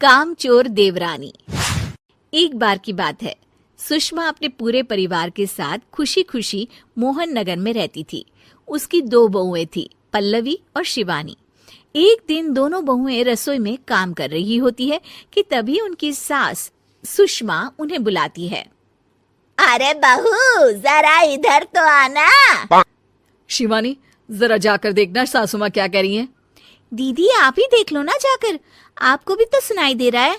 कामचोर देवरानी। एक बार की बात है, सुषमा अपने पूरे परिवार के साथ खुशी खुशी मोहन नगर में रहती थी। उसकी 2 बहुएं थी, पल्लवी और शिवानी। एक दिन दोनों बहुएं रसोई में काम कर रही होती है कि तभी उनकी सास सुषमा उन्हें बुलाती है। अरे बहू, जरा इधर तो आना। शिवानी, जरा जाकर देखना सासू माँ क्या कह रही हैं। दीदी आप ही देख लो ना जाकर, आपको भी तो सुनाई दे रहा है।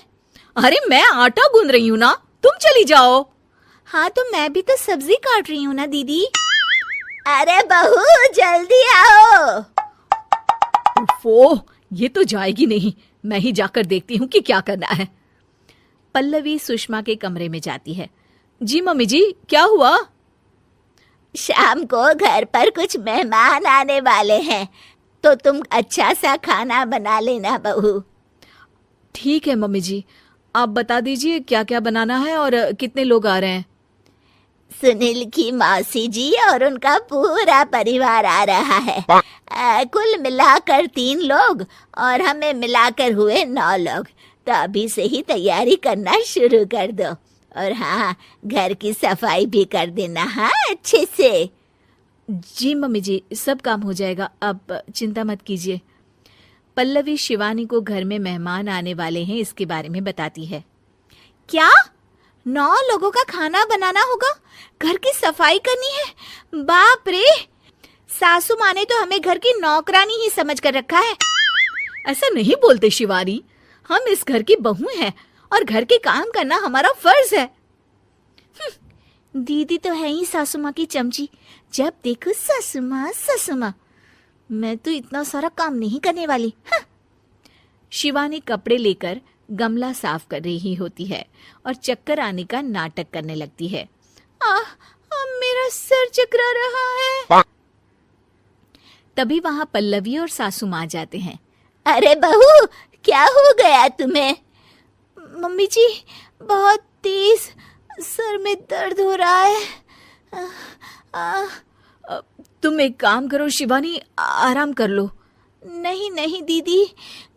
अरे मैं आटा गूंद रही हूँ ना, तुम चली जाओ। हाँ तो मैं भी तो सब्जी काट रही हूँ ना दीदी। अरे बहू जल्दी आओ। ओफो, ये तो जाएगी नहीं, मैं ही जाकर देखती हूँ कि क्या करना है। पल्लवी सुषमा के कमरे में जाती है। जी मम्मी जी, क्या हुआ? शाम को घर पर कुछ मेहमान आने वाले हैं, तो तुम अच्छा सा खाना बना लेना बहू। ठीक है मम्मी जी, आप बता दीजिए क्या क्या बनाना है और कितने लोग आ रहे हैं। सुनील की मौसी जी और उनका पूरा परिवार आ रहा है। कुल मिलाकर 3 लोग और हमें मिलाकर हुए 9 लोग। तो अभी से ही तैयारी करना शुरू कर दो। और हाँ, घर की सफाई भी कर देना, हाँ अच्छे से। जी मम्मी जी, सब काम हो जाएगा, आप चिंता मत कीजिए। पल्लवी शिवानी को घर में मेहमान आने वाले हैं इसके बारे में बताती है। क्या 9 लोगों का खाना बनाना होगा, घर की सफाई करनी है? बाप रे, सासू माँ ने तो हमें घर की नौकरानी ही समझ कर रखा है। ऐसा नहीं बोलते शिवानी, हम इस घर की बहू हैं और घर के काम करना हमारा फर्ज है। दीदी तो है ही सासू माँ की चमची, जब देखो सासू माँ सासू माँ। मैं तो इतना सारा काम नहीं करने वाली। शिवानी कपड़े लेकर गमला साफ कर रही होती है और चक्कर आने का नाटक करने लगती है। मेरा सर चकरा रहा है। तभी वहां पल्लवी और सासू माँ जाते हैं। अरे बहू, क्या हो गया तुम्हें? मम्मी जी, बहुत तेज सर में दर्द हो रहा है। तुम एक काम करो शिवानी, आराम कर लो। नहीं नहीं दीदी,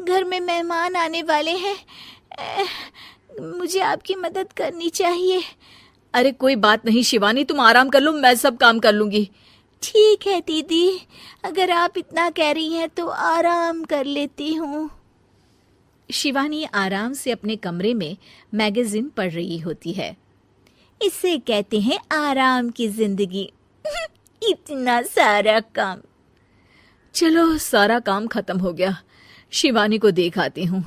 घर में मेहमान आने वाले हैं, मुझे आपकी मदद करनी चाहिए। अरे कोई बात नहीं शिवानी, तुम आराम कर लो, मैं सब काम कर लूंगी। ठीक है दीदी, अगर आप इतना कह रही हैं तो आराम कर लेती हूँ। शिवानी आराम से अपने कमरे में मैगजीन पढ़ रही होती है। इसे कहते हैं आराम की जिंदगी। इतना सारा काम। चलो सारा काम खत्म हो गया, शिवानी को देख आती हूँ।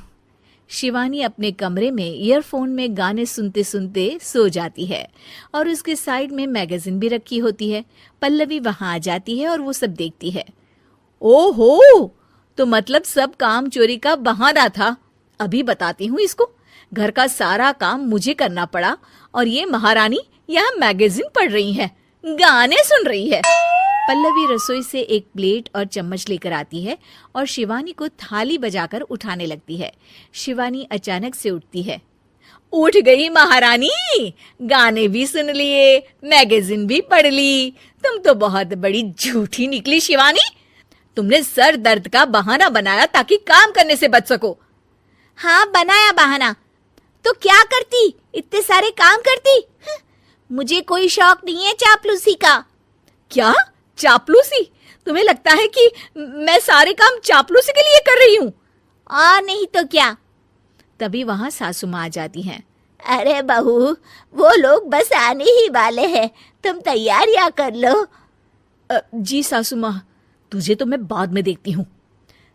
शिवानी अपने कमरे में ईयरफोन में गाने सुनते सुनते सो जाती है और उसके साइड में मैगजीन भी रखी होती है। पल्लवी वहां आ जाती है और वो सब देखती है। ओहो, तो मतलब सब काम चोरी का बहाना था। अभी बताती हूँ इसको। घर का सारा काम मुझे करना पड़ा और ये महारानी यहाँ मैगजीन पढ़ रही है, गाने सुन रही है। पल्लवी रसोई से एक प्लेट और चम्मच लेकर आती है और शिवानी को थाली बजाकर उठाने लगती है। शिवानी अचानक से उठती है। उठ गई महारानी, गाने भी सुन लिए, मैगजीन भी पढ़ ली। तुम तो बहुत बड़ी झूठी निकली शिवानी। तुमने सर दर्द का बहाना बनाया ताकि काम करने से बच सको। हाँ बनाया बहाना, तो क्या करती, इतने सारे काम करती। मुझे कोई शौक नहीं है चापलूसी का। क्या चापलूसी? तुम्हें लगता है कि मैं सारे काम चापलूसी के लिए कर रही हूँ? नहीं तो क्या। तभी वहां सासू माँ आ जाती हैं। अरे बहू, वो लोग बस आने ही वाले हैं, तुम तैयारियां कर लो। जी सासू माँ, तुझे तो मैं बाद में देखती हूँ।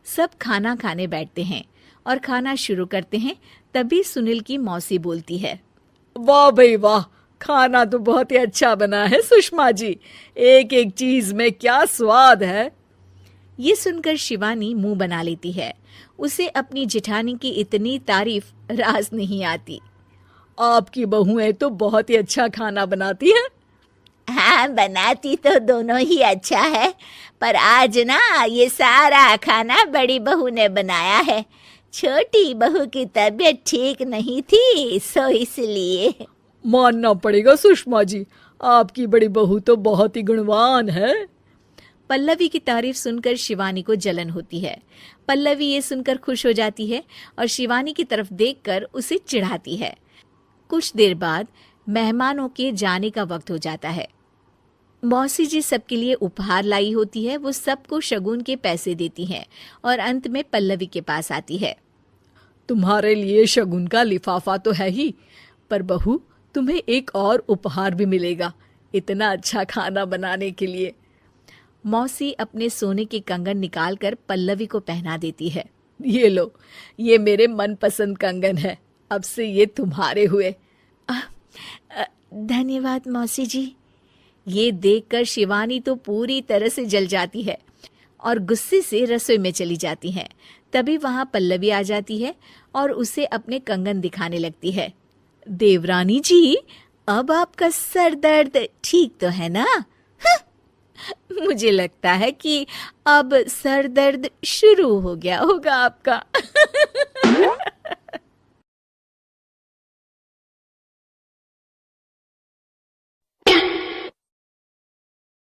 सब खाना खाने बैठते हैं और खाना शुरू करते हैं। तभी सुनील की मौसी बोलती है। वाह भाई वाह, खाना तो बहुत ही अच्छा बना है सुषमा जी, एक एक चीज में क्या स्वाद है। ये सुनकर शिवानी मुंह बना लेती है। उसे अपनी जेठानी की इतनी तारीफ रास नहीं आती। आपकी बहुएं तो बहुत ही अच्छा खाना बनाती हैं। हाँ बनाती तो दोनों ही अच्छा है, पर आज ना ये सारा खाना बड़ी बहू ने बनाया है। छोटी बहू की तबीयत ठीक नहीं थी, सो इसलिए। मानना पड़ेगा सुषमा जी, आपकी बड़ी बहू तो बहुत ही गुणवान है। पल्लवी की तारीफ सुनकर शिवानी को जलन होती है। पल्लवी ये सुनकर खुश हो जाती है और शिवानी की तरफ देखकर उसे चिढ़ाती है। कुछ देर बाद मेहमानों के जाने का वक्त हो जाता है। मौसी जी सबके लिए उपहार लाई होती है। वो सबको शगुन के पैसे देती हैं और अंत में पल्लवी के पास आती है। तुम्हारे लिए शगुन का लिफाफा तो है ही, पर बहू तुम्हें एक और उपहार भी मिलेगा इतना अच्छा खाना बनाने के लिए। मौसी अपने सोने के कंगन निकालकर पल्लवी को पहना देती है। ये लो, ये मेरे मनपसंद कंगन है, अब से ये तुम्हारे हुए। धन्यवाद मौसी जी। ये देखकर शिवानी तो पूरी तरह से जल जाती है और गुस्से से रसोई में चली जाती है। तभी वहां पल्लवी आ जाती है और उसे अपने कंगन दिखाने लगती है। देवरानी जी, अब आपका सर दर्द ठीक तो है ना? मुझे लगता है कि अब सर दर्द शुरू हो गया होगा आपका।